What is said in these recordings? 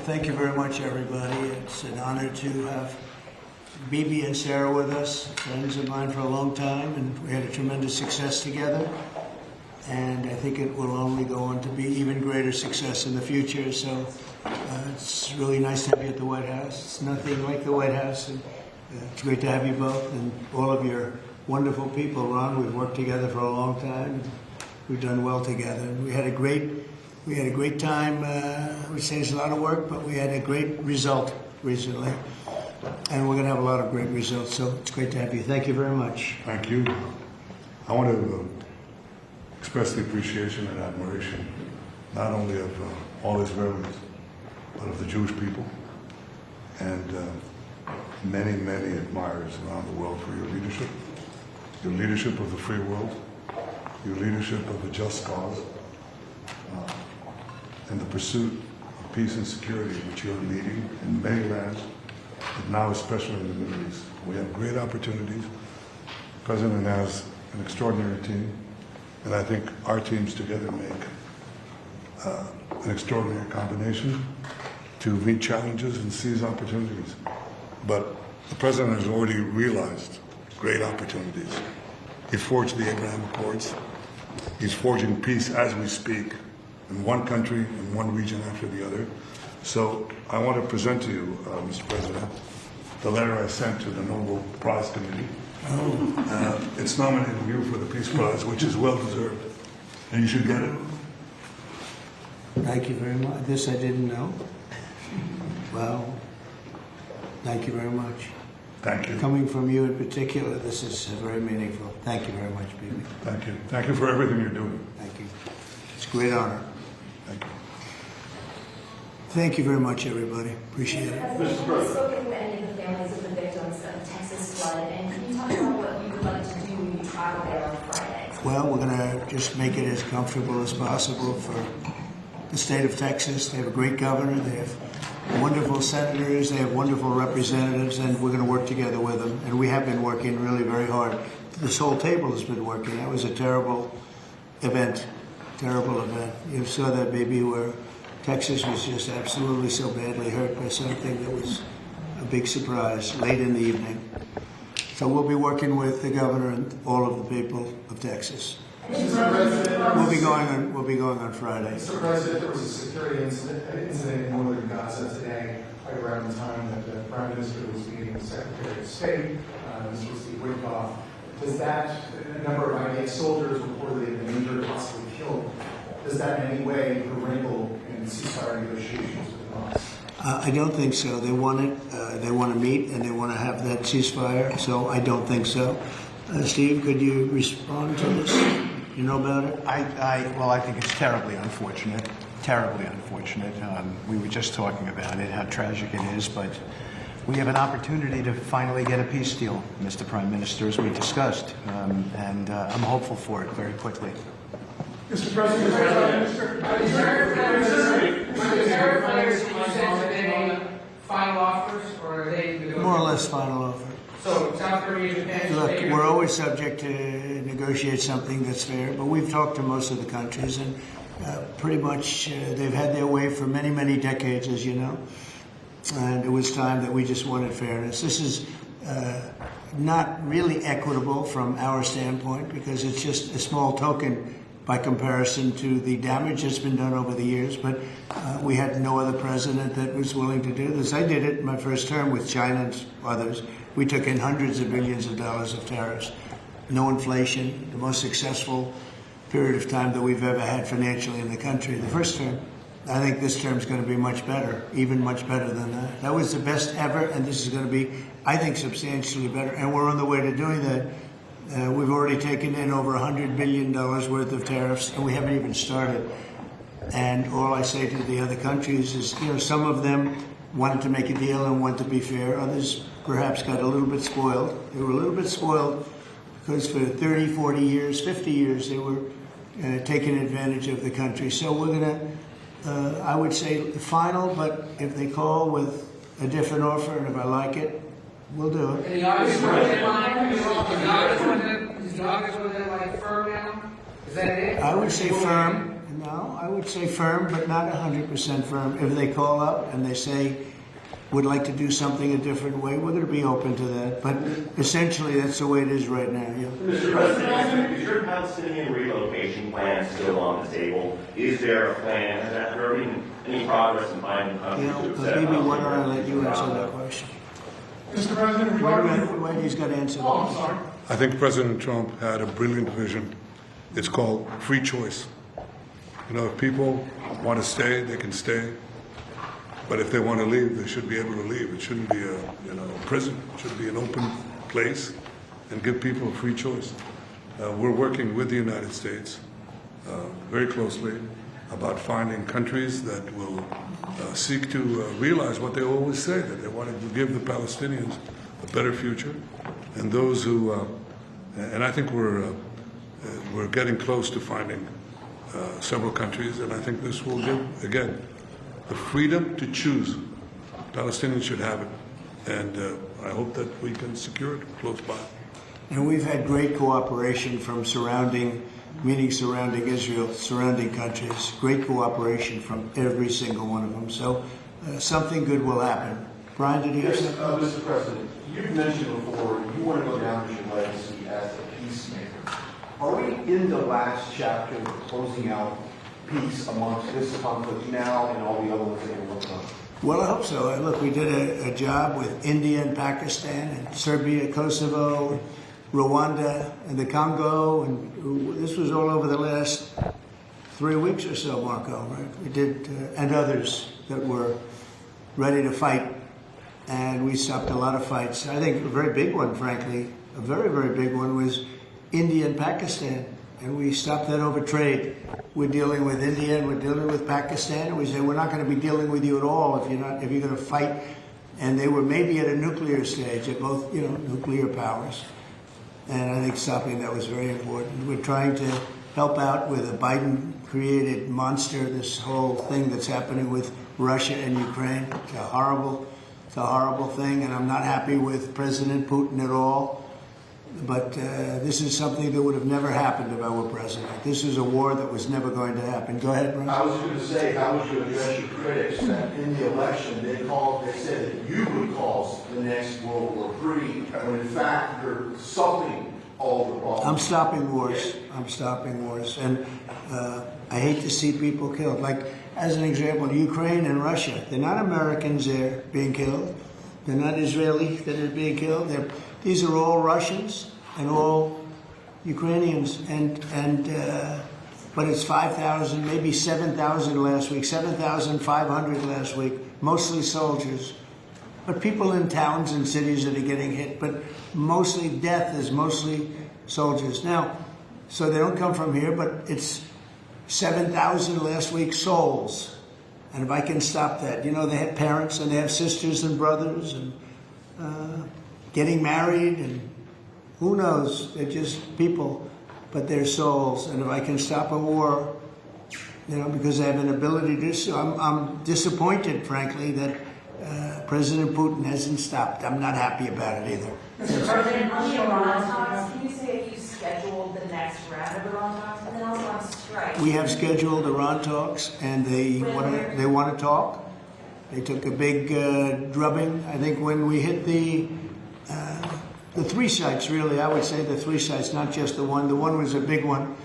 Thank you very much, everybody. It's an honor to have Bibi and Sarah with us, friends of mine for a long time, and we had a tremendous success together. And I think it will only go on to be even greater success in the future. So it's really nice to have you at the White House. It's nothing like the White House. And, it's great to have you both and all of your wonderful people. Ron, we've worked together for a long time. We've done well together. We had a great time. We say it's a lot of work, but we had a great result recently. And we're going to have a lot of great results. So it's great to have you. Thank you very much. Thank you. I want to express the appreciation and admiration, not only of all Israelis, but of the Jewish people, and many, many admirers around the world for your leadership of the free world, your leadership of a just cause, and the pursuit of peace and security which you are leading in many lands, but now especially in the Middle East. We have great opportunities. The President has an extraordinary team, and I think our teams together make an extraordinary combination to meet challenges and seize opportunities. But the President has already realized great opportunities. He forged the Abraham Accords. He's forging peace as we speak in one country, in one region after the other. So I want to present to you, Mr. President, the letter I sent to the Nobel Prize Committee. It's nominating you for the Peace Prize, which is well deserved, and you should get it. Thank you very much. This I didn't know. Well, thank you very much. Thank you. Coming from you in particular, this is very meaningful. Thank you very much, Bibi. Thank you. Thank you for everything you're doing. Thank you. It's a great honor. Thank you. Thank you very much, everybody. Appreciate it. Have you spoken with any of the families of the victims of Texas flood, and can you talk about what you would like to do when you travel there on Friday? Well, we're going to just make it as comfortable as possible for the state of Texas. They have a great governor. They have wonderful senators. They have wonderful representatives, and we're going to work together with them. And we have been working really very hard. This whole table has been working. That was a terrible event. Terrible event. You saw that maybe where Texas was just absolutely so badly hurt by something that was a big surprise late in the evening. So we'll be working with the governor and all of the people of Texas. We'll be going on Friday. Mr. President, there was a security incident in northern Gaza today, right around the time that the Prime Minister was meeting with the Secretary of State, Mr. Steve Witkoff. Does that, a number of IDF soldiers reportedly have been injured, possibly killed, does that in any way wrinkle in ceasefire negotiations with Hamas? I don't think so. They want it. They want to meet and they want to have that ceasefire. So I don't think so. Steve, could you respond to this? You know about it? Well, I think it's terribly unfortunate. Terribly unfortunate. We were just talking about it, how tragic it is, but we have an opportunity to finally get a peace deal, Mr. Prime Minister, as we discussed, and I'm hopeful for it very quickly. Mr. President, final offers, or are they More or less final offer. So South Korea, Japan, Look, we're always subject to negotiate something that's fair, but we've talked to most of the countries, and pretty much they've had their way for many, many decades, as you know. And it was time that we just wanted fairness. This is not really equitable from our standpoint because it's just a small token by comparison to the damage that's been done over the years. But we had no other president that was willing to do this. I did it in my first term with China and others. We took in hundreds of billions of dollars of tariffs. No inflation, the most successful period of time that we've ever had financially in the country. The first term. I think this term is going to be much better, even much better than that. That was the best ever, and this is going to be, I think, substantially better. And we're on the way to doing that. We've already taken in over $100 billion worth of tariffs, and we haven't even started. And all I say to the other countries is, you know, some of them wanted to make a deal and want to be fair. Others perhaps got a little bit spoiled. They were a little bit spoiled because for 30, 40 years, 50 years, they were taking advantage of the country. So we're going to, I would say, final, but if they call with a different offer, and if I like it, we'll do it. And the August deadline, is the August deadline like firm now? Is that it? I would say firm. No, Well, I would say firm, but not 100% firm. If they call up and they say, would like to do something a different way, we're going to be open to that. But essentially, that's the way it is right now. Yeah. Mr. President, is your Palestinian relocation plan still on the table? Is there a plan? Has there been any progress in finding countries to accept? Maybe why don't I let you answer that question? Mr. President, Wait a minute, wait, he's got to answer that. Oh, I'm sorry. I think President Trump had a brilliant vision. It's called free choice. You know, if people want to stay, they can stay. But if they want to leave, they should be able to leave. It shouldn't be a prison. It should be an open place and give people a free choice. We're working with the United States very closely about finding countries that will seek to realize what they always say, that they want to give the Palestinians a better future. And those who, and I think we're getting close to finding several countries, and I think this will give, again, the freedom to choose. Palestinians should have it, and I hope that we can secure it close by. And we've had great cooperation from surrounding Israel, surrounding countries, great cooperation from every single one of them. So something good will happen. Brian, did you have Yes, something? Mr. President, you've mentioned before you want to go down as your legacy as a peacemaker. Are we in the last chapter of closing out peace amongst this conflict now and all the other ones that we're working on? Well, I hope so. Look, we did a job with India and Pakistan and Serbia, Kosovo, Rwanda, and the Congo, and this was all over the last 3 weeks or so, Marco, right? We did, and others that were ready to fight, and we stopped a lot of fights. I think a very big one, frankly, a very, very big one was India and Pakistan, and we stopped that over trade. We're dealing with India and we're dealing with Pakistan, and we said we're not going to be dealing with you at all if you're going to fight. And they were maybe at a nuclear stage, at both nuclear powers. And I think stopping that was very important. We're trying to help out with a Biden-created monster, this whole thing that's happening with Russia and Ukraine. It's a horrible thing, and I'm not happy with President Putin at all. But this is something that would have never happened if I were president. This is a war that was never going to happen. Go ahead, Brian. I was going to say, how would you address your critics that in the election they said that you would cause the next World War III, when in fact you're solving all the problems? I'm stopping wars. I'm stopping wars. And I hate to see people killed. Like, as an example, Ukraine and Russia. They're not Americans there being killed. They're not Israelis that are being killed. These are all Russians and all Ukrainians. But it's 5,000, maybe 7,000 last week, 7,500 last week, mostly soldiers. But people in towns and cities that are getting hit. But mostly death is mostly soldiers. Now, so they don't come from here, but it's 7,000 last week souls. And if I can stop that, they have parents and they have sisters and brothers and getting married, and who knows, they're just people, but they're souls. And if I can stop a war, because I have an ability to do so, I'm disappointed, frankly, that President Putin hasn't stopped. I'm not happy about it either. Mr. President, on the Iran talks, can you say if you scheduled the next round of Iran talks? And then also on strike. We have scheduled Iran talks, and they want to talk. They took a big drubbing. I think when we hit the 3 sites, really, I would say the 3 sites, not just the one. The one was a big one,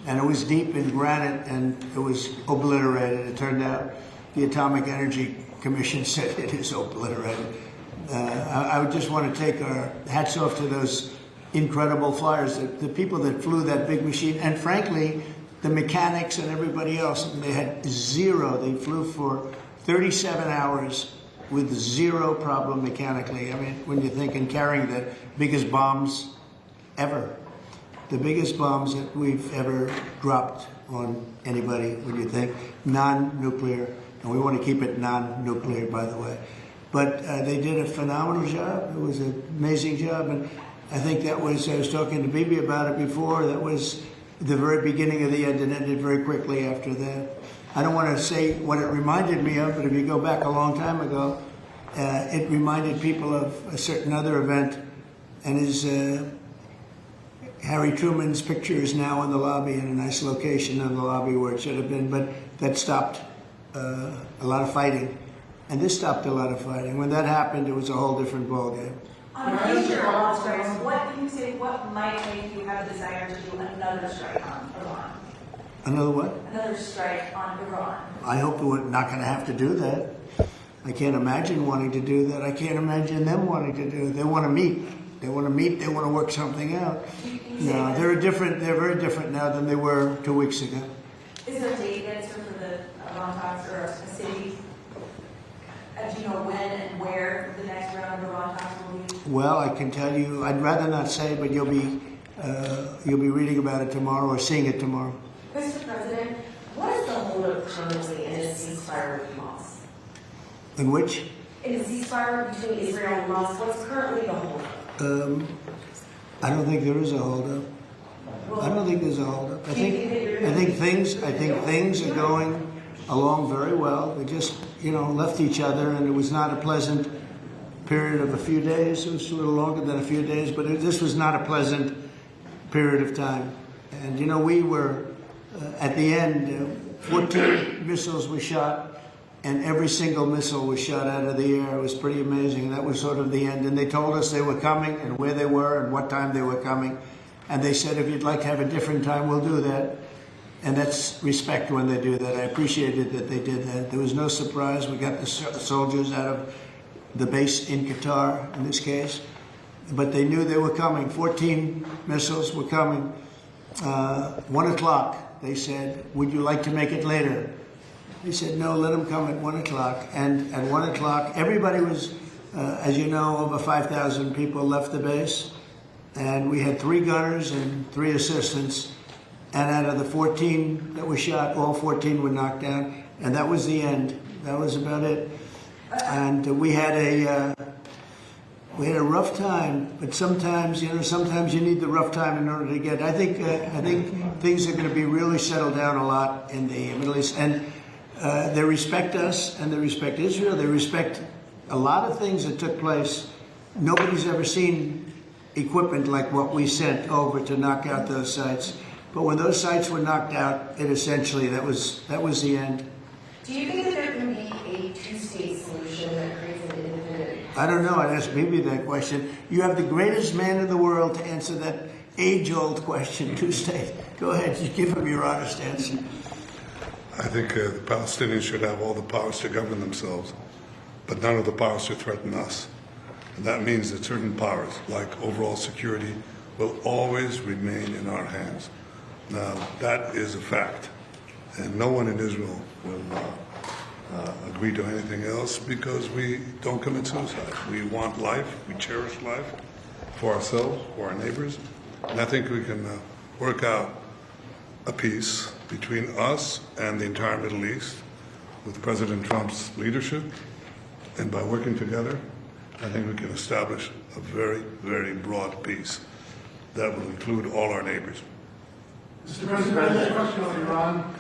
and it was deep in granite, and it was obliterated. It turned out the Atomic Energy Commission said it is obliterated. I would just want to take our hats off to those incredible flyers, the people that flew that big machine, and frankly, the mechanics and everybody else. They had zero. They flew for 37 hours with zero problem mechanically. I mean, when you think in carrying the biggest bombs ever, the biggest bombs that we've ever dropped on anybody, when you think non-nuclear, and we want to keep it non-nuclear, by the way. But they did a phenomenal job. It was an amazing job, and I think that was, I was talking to Bibi about it before, that was the very beginning of the end, and ended very quickly after that. I don't want to say what it reminded me of, but if you go back a long time ago, it reminded people of a certain other event, and Harry Truman's picture is now in the lobby, in a nice location in the lobby where it should have been, but that stopped a lot of fighting. And this stopped a lot of fighting. When that happened, it was a whole different ballgame. On future law strikes, what can you say, what might make you have a desire to do another strike on Iran? Another what? Another strike on Iran? I hope we're not going to have to do that. I can't imagine wanting to do that. I can't imagine them wanting to do it. They want to meet. They want to meet. They want to work something out. No, they're different. They're very different now than they were 2 weeks ago. Is there a date yet for the Iran talks or a city? Do you know when and where the next round of Iran talks will be? Well, I can tell you. I'd rather not say, but you'll be reading about it tomorrow or seeing it tomorrow. Mr. President, what is the holdup currently in a ceasefire with Hamas? In which? In a ceasefire between Israel and Hamas, what's currently the holdup? I don't think there is a holdup. I don't think there's a holdup. I think things are going along very well. They just, left each other, and it was not a pleasant period of a few days. It was a little longer than a few days, but this was not a pleasant period of time. And we were at the end. 14 missiles were shot. And every single missile was shot out of the air. It was pretty amazing. That was sort of the end. And they told us they were coming and where they were and what time they were coming. And they said, if you'd like to have a different time, we'll do that. And that's respect when they do that. I appreciated that they did that. There was no surprise. We got the soldiers out of the base in Qatar, in this case. But they knew they were coming. 14 missiles were coming. 1 o'clock, they said, would you like to make it later? He said, no, let them come at 1 o'clock. And at 1 o'clock, everybody was, as you know, over 5,000 people left the base. And we had 3 gunners and 3 assistants. And out of the 14 that were shot, all 14 were knocked down. And that was the end. That was about it. And we had a rough time. But sometimes, sometimes you need the rough time in order to get. I think things are going to be really settled down a lot in the Middle East. And they respect us, and they respect Israel. They respect a lot of things that took place. Nobody's ever seen equipment like what we sent over to knock out those sites. But when those sites were knocked out, that was the end. Do you think that there can be a two-state solution that creates an independent? I don't know. I'd ask Bibi that question. You have the greatest man in the world to answer that age-old question, two-state. Go ahead. You give him your honest answer. I think the Palestinians should have all the powers to govern themselves, but none of the powers to threaten us. And that means that certain powers, like overall security, will always remain in our hands. Now, that is a fact. And no one in Israel will agree to anything else because we don't commit suicide. We want life, we cherish life for ourselves, for our neighbors. And I think we can work out a peace between us and the entire Middle East with President Trump's leadership. And by working together, I think we can establish a very, very broad peace that will include all our neighbors. Mr. President, I have a question on Iran.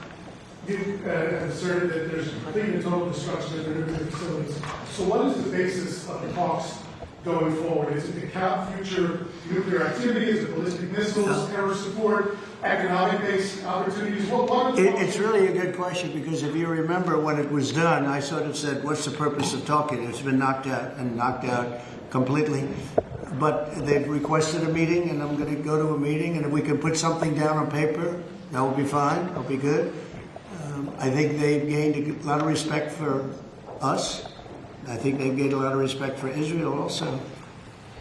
You asserted that there's complete and total destruction of their nuclear facilities. So what is the basis of the talks going forward? Is it to cap future nuclear activity? Is it ballistic missiles, terror support, economic-based opportunities? It's really a good question because if you remember when it was done, I sort of said, what's the purpose of talking? It's been knocked out completely. But they've requested a meeting, and I'm going to go to a meeting, and if we can put something down on paper, that will be fine. That'll be good. I think they've gained a lot of respect for us. I think they've gained a lot of respect for Israel also.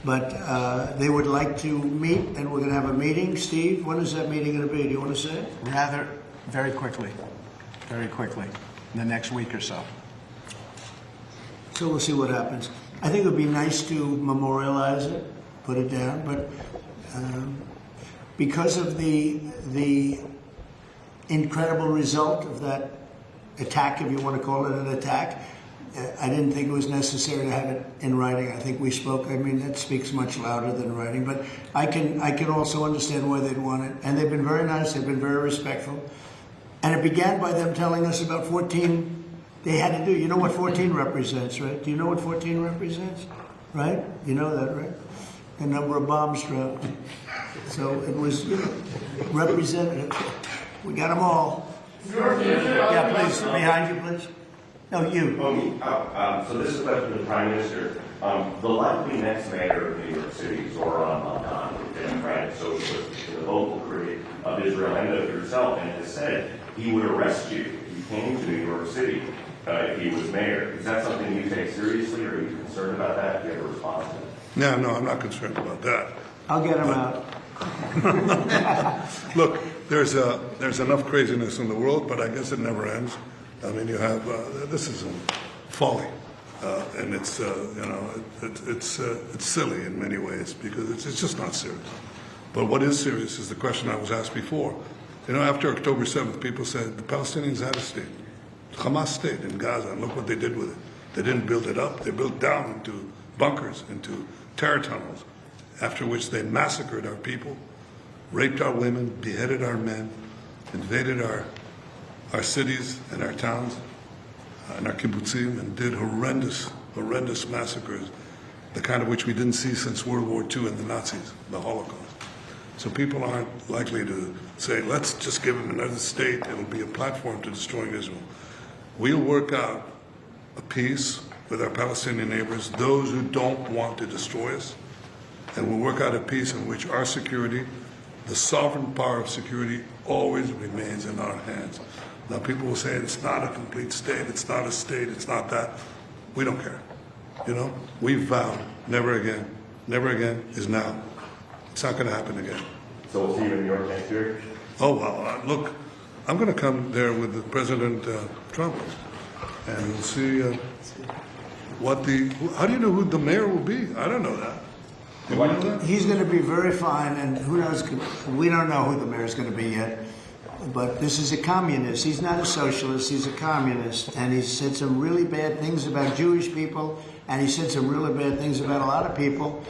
But they would like to meet, and we're going to have a meeting. Steve, when is that meeting going to be? Do you want to say it? Rather, very quickly, in the next week or so. So we'll see what happens. I think it would be nice to memorialize it, put it down, but because of the incredible result of that attack, if you want to call it an attack, I didn't think it was necessary to have it in writing. I think we spoke. I mean, that speaks much louder than writing. But I can also understand why they'd want it. And they've been very nice. They've been very respectful. And it began by them telling us about 14 they had to do. You know what 14 represents, right? Do you know what 14 represents? Right? You know that, right? The number of bombs dropped. So it was, representative. We got them all. Yeah, please, behind you, please. No, you. Oh, me? So this is a question to the Prime Minister. The likely next mayor of New York City, Zoran Malkan, a Democratic socialist, the vocal critic of Israel and of yourself, and has said he would arrest you if you came to New York City if he was mayor. Is that something you take seriously, or are you concerned about that? Do you have a response to that? No, I'm not concerned about that. I'll get him out. Look, there's enough craziness in the world, but I guess it never ends. I mean, you have this is folly, and it's it's silly in many ways because it's just not serious. But what is serious is the question I was asked before. After October 7th, people said the Palestinians had a state, Hamas state in Gaza, and look what they did with it. They didn't build it up; they built down into bunkers, into terror tunnels. After which they massacred our people, raped our women, beheaded our men, invaded our cities and our towns and our kibbutzim, and did horrendous massacres, the kind of which we didn't see since World War II and the Nazis, the Holocaust. So people aren't likely to say, let's just give them another state, it'll be a platform to destroying Israel. We'll work out a peace with our Palestinian neighbors, those who don't want to destroy us, and we'll work out a peace in which our security, the sovereign power of security, always remains in our hands. Now people will say it's not a complete state, it's not a state, it's not that. We don't care. We've vowed never again. Never again is now. It's not going to happen again. So we'll see you in New York next year? Oh, well, look, I'm going to come there with President Trump, and we'll see how do you know who the mayor will be? I don't know that. Do you know that? He's going to be very fine, and who knows, we don't know who the mayor's going to be yet. But this is a communist. He's not a socialist, he's a communist. And he said some really bad things about Jewish people, and he said some really bad things about a lot of people.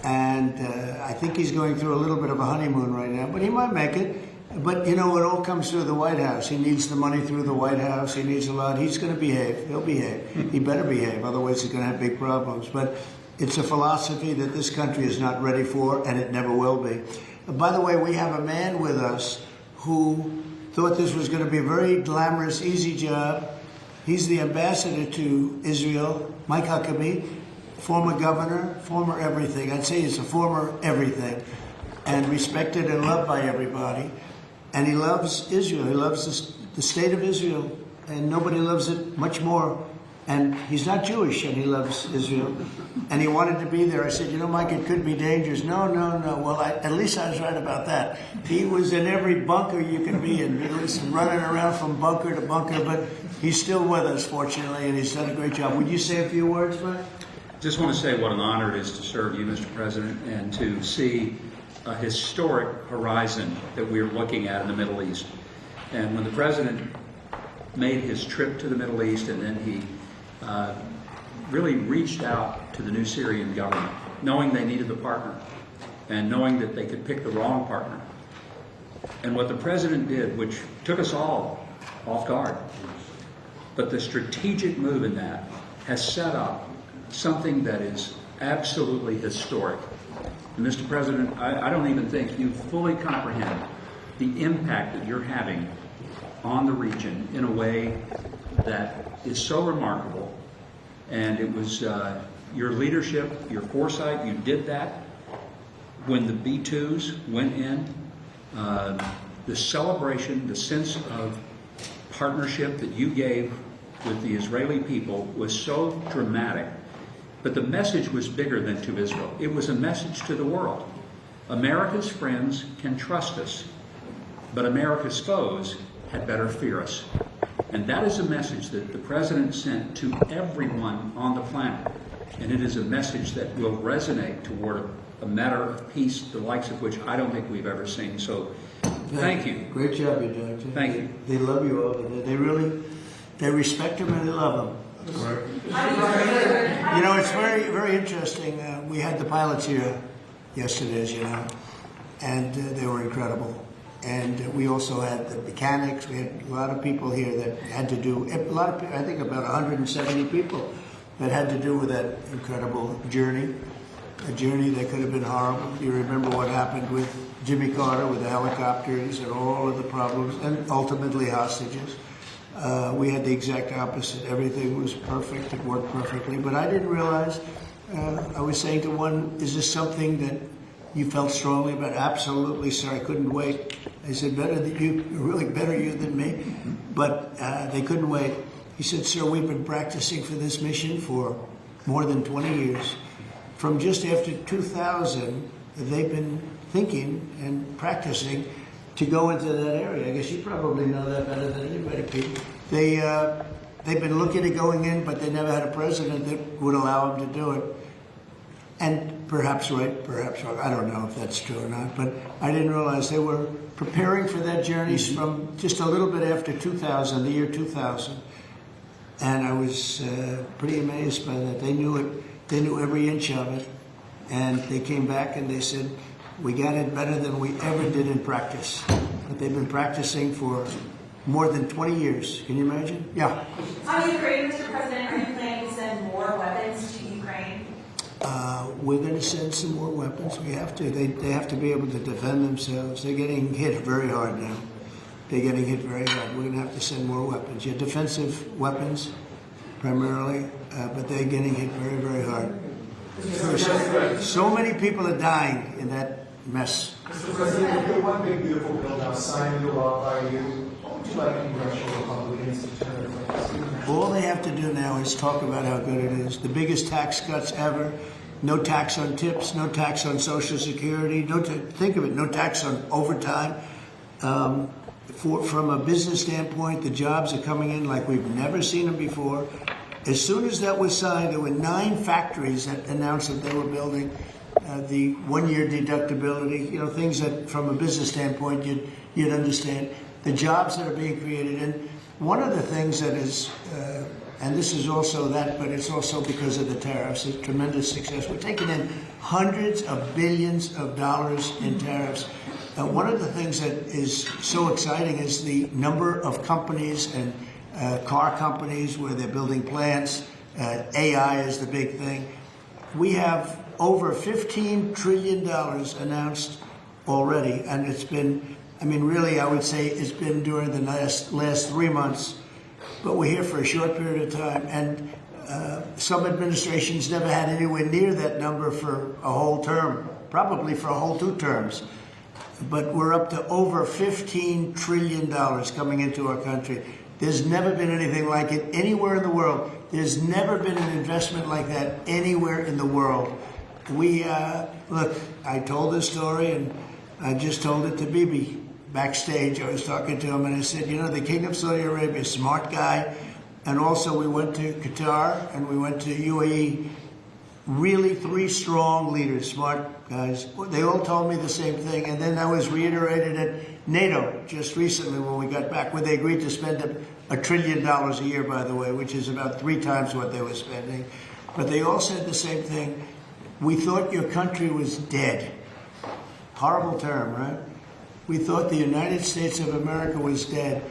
And I think he's going through a little bit of a honeymoon right now, but he might make it. But it all comes through the White House. He needs the money through the White House. He needs a lot. He's going to behave. He'll behave. He better behave, otherwise he's going to have big problems. But it's a philosophy that this country is not ready for, and it never will be. By the way, we have a man with us who thought this was going to be a very glamorous, easy job. He's the ambassador to Israel, Mike Huckabee, former governor, former everything. I'd say he's a former everything, and respected and loved by everybody. And he loves Israel. He loves the state of Israel, and nobody loves it much more. And he's not Jewish, and he loves Israel. And he wanted to be there. I said, Mike, it could be dangerous. No. Well, at least I was right about that. He was in every bunker you can be in. He was running around from bunker to bunker, but he's still with us, fortunately, and he's done a great job. Would you say a few words, Mike? Just want to say what an honor it is to serve you, Mr. President, and to see a historic horizon that we're looking at in the Middle East. And when the President made his trip to the Middle East, and then he really reached out to the new Syrian government, knowing they needed a partner, and knowing that they could pick the wrong partner. And what the President did, which took us all off guard, but the strategic move in that has set up something that is absolutely historic. And Mr. President, I don't even think you fully comprehend the impact that you're having on the region in a way that is so remarkable. And it was your leadership, your foresight, you did that. When the B-2s went in, the celebration, the sense of partnership that you gave with the Israeli people was so dramatic. But the message was bigger than to Israel. It was a message to the world. America's friends can trust us, but America's foes had better fear us. And that is a message that the President sent to everyone on the planet. And it is a message that will resonate toward a matter of peace, the likes of which I don't think we've ever seen. So, thank you. Great job, you did. Thank you. They love you over there. They respect him and they love him. It's very, very interesting. We had the pilots here yesterday, as you know, and they were incredible. And we also had the mechanics. We had a lot of people here that had to do, I think about 170 people that had to do with that incredible journey. a journey that could have been horrible. You remember what happened with Jimmy Carter, with the helicopters and all of the problems, and ultimately hostages. We had the exact opposite. Everything was perfect. It worked perfectly. But I didn't realize, I was saying to one, is this something that you felt strongly about? Absolutely, sir. I couldn't wait. I said, better than you, really better you than me. But they couldn't wait. He said, sir, we've been practicing for this mission for more than 20 years. From just after 2000, they've been thinking and practicing to go into that area. I guess you probably know that better than anybody, Pete. They've been looking at going in, but they never had a president that would allow them to do it. And perhaps right, perhaps wrong. I don't know if that's true or not, but I didn't realize they were preparing for that journey from just a little bit after 2000, the year 2000. And I was pretty amazed by that. They knew it. They knew every inch of it. And they came back and they said, we got it better than we ever did in practice. But they've been practicing for more than 20 years. Can you imagine? Yeah. On Ukraine, Mr. President, are you planning to send more weapons to Ukraine? We're going to send some more weapons. We have to. They have to be able to defend themselves. They're getting hit very hard now. They're getting hit very hard. We're going to have to send more weapons. Yeah, defensive weapons primarily, but they're getting hit very, very hard. So many people are dying in that mess. Mr. President, if the one big beautiful bill now signed into law by you, what would you like congressional Republicans to turn against? All they have to do now is talk about how good it is. The biggest tax cuts ever. No tax on tips, no tax on Social Security, think of it, no tax on overtime. From a business standpoint, the jobs are coming in like we've never seen them before. As soon as that was signed, there were 9 factories that announced that they were building the one-year deductibility, things that from a business standpoint you'd understand. The jobs that are being created. And one of the things that is, and this is also that, but it's also because of the tariffs, a tremendous success. We're taking in hundreds of billions of dollars in tariffs. One of the things that is so exciting is the number of companies and car companies where they're building plants. AI is the big thing. We have over $15 trillion announced already, and it's been, really, I would say it's been during the last 3 months, but we're here for a short period of time, and some administrations never had anywhere near that number for a whole term, probably for a whole 2 terms. But we're up to over $15 trillion coming into our country. There's never been anything like it anywhere in the world. There's never been an investment like that anywhere in the world. Look, I told this story, and I just told it to Bibi backstage. I was talking to him, and I said, the King of Saudi Arabia, smart guy. And also we went to Qatar, and we went to UAE. Really 3 strong leaders, smart guys. They all told me the same thing, and then that was reiterated at NATO just recently when we got back, where they agreed to spend $1 trillion a year, by the way, which is about 3 times what they were spending. But they all said the same thing. We thought your country was dead. Horrible term, right? We thought the United States of America was dead.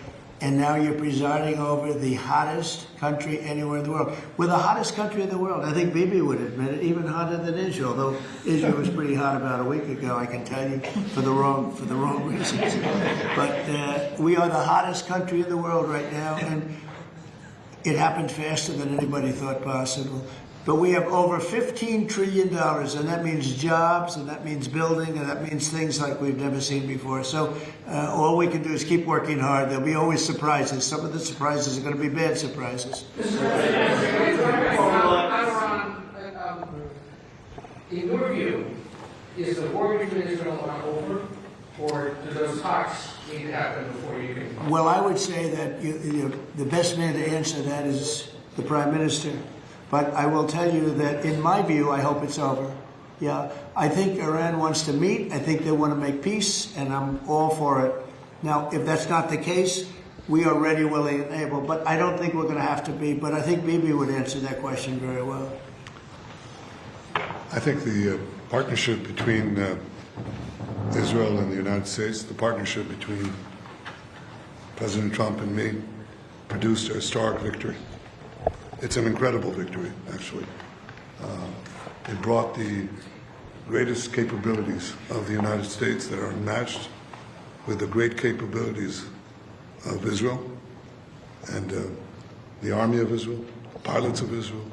And now you're presiding over the hottest country anywhere in the world. We're the hottest country in the world. I think Bibi would admit it, even hotter than Israel. Though Israel was pretty hot about a week ago, I can tell you, for the wrong reasons. But we are the hottest country in the world right now, and it happened faster than anybody thought possible. But we have over $15 trillion, and that means jobs, and that means building, and that means things like we've never seen before. So all we can do is keep working hard. There'll be always surprises. Some of the surprises are going to be bad surprises. In your view, is the war between Israel and Iran over, or do those talks need to happen before you can? Well, I would say that the best man to answer that is the Prime Minister. But I will tell you that, in my view, I hope it's over. Yeah, I think Iran wants to meet. I think they want to make peace, and I'm all for it. Now, if that's not the case, we are ready, willing, and able. But I don't think we're going to have to be. But I think Bibi would answer that question very well. I think the partnership between Israel and the United States, the partnership between President Trump and me, produced a historic victory. It's an incredible victory, actually. It brought the greatest capabilities of the United States that are matched with the great capabilities of Israel and the army of Israel, pilots of Israel,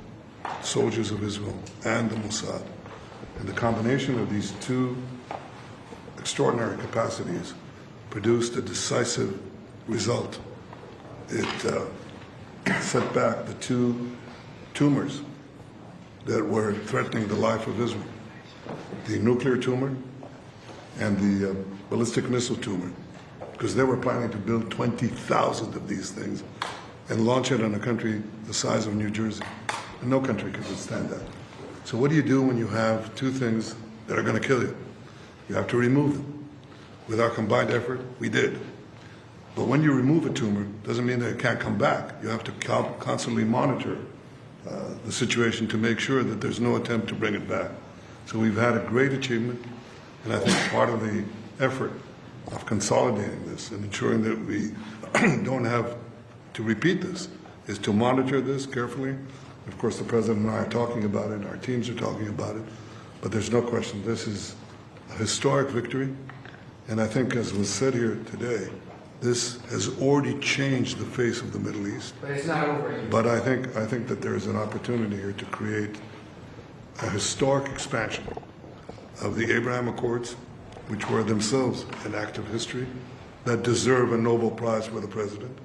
soldiers of Israel, and the Mossad. And the combination of these two extraordinary capacities produced a decisive result. It set back the two tumors that were threatening the life of Israel, the nuclear tumor and the ballistic missile tumor, because they were planning to build 20,000 of these things and launch it on a country the size of New Jersey. And no country could withstand that. So what do you do when you have two things that are going to kill you? You have to remove them. With our combined effort, we did. But when you remove a tumor, doesn't mean that it can't come back. You have to constantly monitor the situation to make sure that there's no attempt to bring it back. So we've had a great achievement, and I think part of the effort of consolidating this and ensuring that we don't have to repeat this is to monitor this carefully. Of course, the President and I are talking about it, our teams are talking about it, but there's no question this is a historic victory, and I think, as was said here today, this has already changed the face of the Middle East. But it's not over yet. But I think that there is an opportunity here to create a historic expansion of the Abraham Accords, which were themselves an act of history, that deserve a Nobel Prize for the President.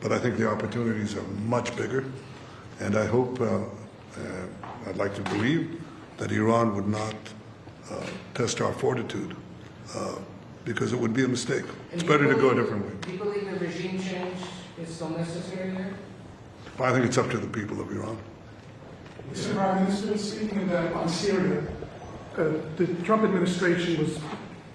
But I think the opportunities are much bigger, and I hope, I'd like to believe, that Iran would not test our fortitude, because it would be a mistake. It's better to go a different way. Do you believe the regime change is still necessary here? I think it's up to the people of Iran. Mr. Prime Minister, speaking on Syria, the Trump administration was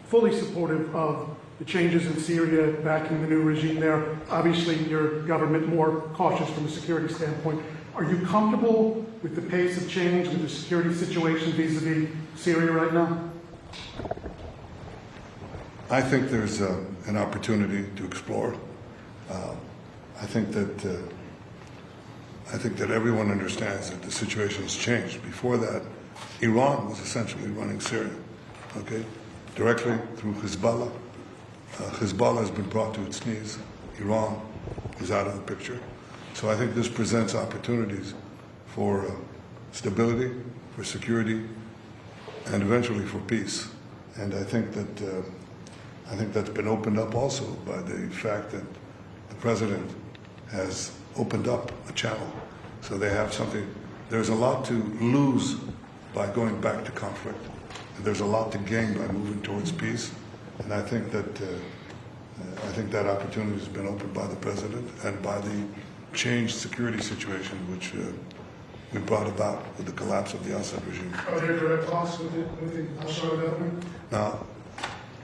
fully supportive of the changes in Syria, backing the new regime there. Obviously, your government more cautious from a security standpoint. Are you comfortable with the pace of change, with the security situation vis-a-vis Syria right now? I think there's an opportunity to explore. I think that everyone understands that the situation has changed. Before that, Iran was essentially running Syria, okay, directly through Hezbollah. Hezbollah has been brought to its knees. Iran is out of the picture. So I think this presents opportunities for stability, for security, and eventually for peace. And I think that's been opened up also by the fact that the president has opened up a channel. So they have something. There's a lot to lose by going back to conflict. There's a lot to gain by moving towards peace. And I think that opportunity has been opened by the president and by the changed security situation which we brought about with the collapse of the Assad regime. Are there direct talks with the Al-Shabaab government? Now,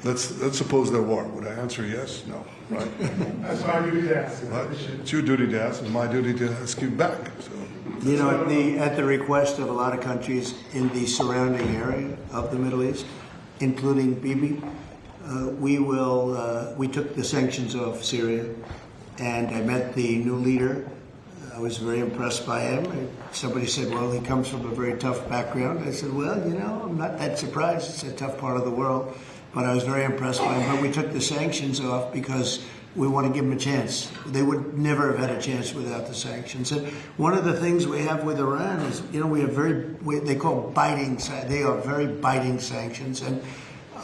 let's suppose there were. Would I answer yes? No. Right? That's my duty to ask. Right? It's your duty to ask, and my duty to ask you back. So. You know, at the request of a lot of countries in the surrounding area of the Middle East, including Bibi, we took the sanctions off Syria, and I met the new leader. I was very impressed by him. Somebody said, well, he comes from a very tough background. I said, well, you know, I'm not that surprised. It's a tough part of the world. But I was very impressed by him. But we took the sanctions off because we want to give them a chance. They would never have had a chance without the sanctions. And one of the things we have with Iran is, you know, we have they call biting, they are very biting sanctions. And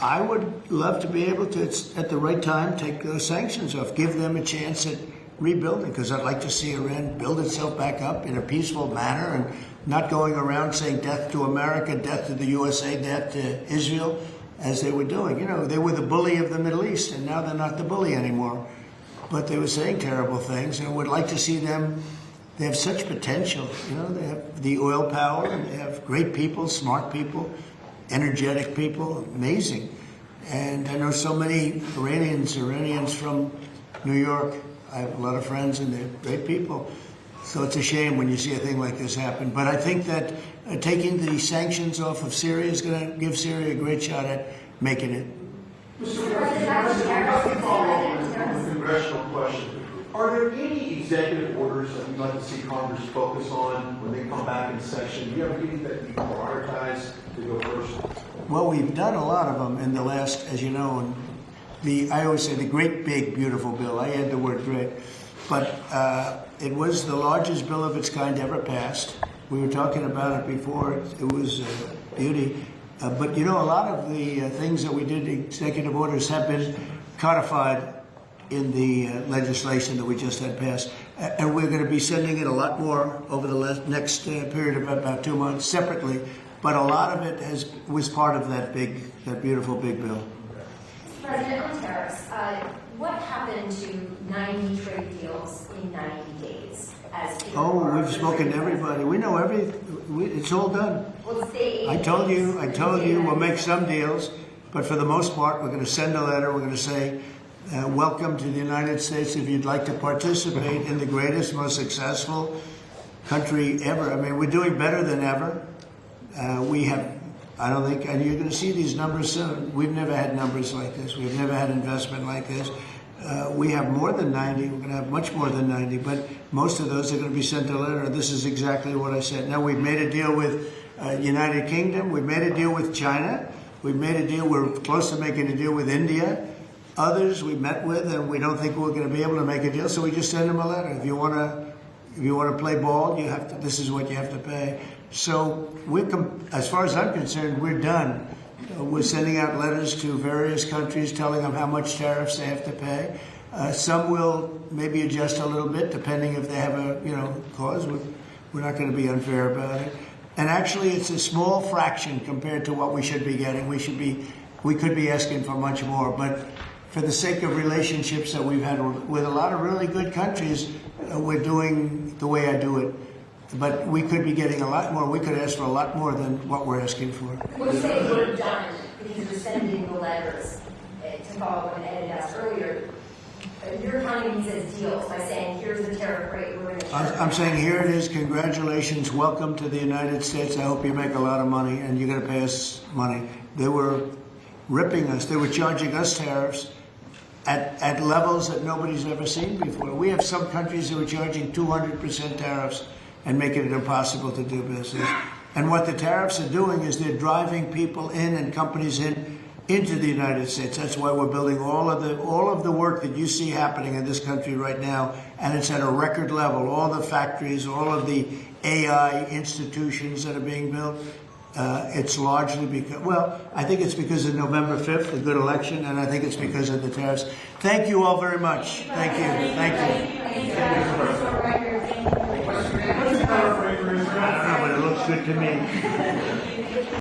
I would love to be able to, at the right time, take those sanctions off, give them a chance at rebuilding, because I'd like to see Iran build itself back up in a peaceful manner and not going around saying death to America, death to the USA, death to Israel, as they were doing. You know, they were the bully of the Middle East, and now they're not the bully anymore. But they were saying terrible things, and would like to see them. They have such potential. You know, they have the oil power, and they have great people, smart people, energetic people, amazing. And I know so many Iranians from New York. I have a lot of friends, and they're great people. So it's a shame when you see a thing like this happen. But I think that taking the sanctions off of Syria is going to give Syria a great shot at making it. Mr. President, I follow up with a congressional question. Are there any executive orders that you'd like to see Congress focus on when they come back in session? Do you have any that you prioritize to go first? Well, we've done a lot of them in the last, as you know, and I always say the great, big, beautiful bill. I add the word great. But it was the largest bill of its kind ever passed. We were talking about it before. It was beauty. But you know, a lot of the things that we did, executive orders, have been codified in the legislation that we just had passed. And we're going to be sending it a lot more over the next period of about 2 months separately. But a lot of it was part of that beautiful big bill. President, on tariffs, what happened to 90 trade deals in 90 days? Oh, we've spoken to everybody. We know it's all done. Well, I told you, we'll make some deals, but for the most part, we're going to send a letter. We're going to say, welcome to the United States. If you'd like to participate in the greatest, most successful country ever. I mean, we're doing better than ever. I don't think, and you're going to see these numbers soon. We've never had numbers like this. We've never had investment like this. We have more than 90. We're going to have much more than 90, but most of those are going to be sent a letter. This is exactly what I said. Now, we've made a deal with United Kingdom. We've made a deal with China. We've made a deal. We're close to making a deal with India. Others we met with, and we don't think we're going to be able to make a deal, so we just send them a letter. If you want to play ball, you have to. This is what you have to pay. So as far as I'm concerned, we're done. We're sending out letters to various countries telling them how much tariffs they have to pay. Some will maybe adjust a little bit depending if they have a cause. We're not going to be unfair about it. And actually, it's a small fraction compared to what we should be getting. We could be asking for much more, but for the sake of relationships that we've had with a lot of really good countries, we're doing the way I do it. But we could be getting a lot more. We could ask for a lot more than what we're asking for. What you say we're done because you're sending the letters to follow what Ed asked earlier. You're counting these as deals by saying, here's the tariff rate. We're going to I'm saying, here it is. Congratulations. Welcome to the United States. I hope you make a lot of money, and you're going to pay us money. They were ripping us. They were charging us tariffs at levels that nobody's ever seen before. We have some countries that were charging 200% tariffs and making it impossible to do business. And what the tariffs are doing is they're driving people in and companies into the United States. That's why we're building all of the work that you see happening in this country right now, and it's at a record level. All the factories, all of the AI institutions that are being built, it's largely because, well, I think it's because of November 5th, a good election, and I think it's because of the tariffs. Thank you all very much. Thank you. Thank you. I don't know, but it looks good to me.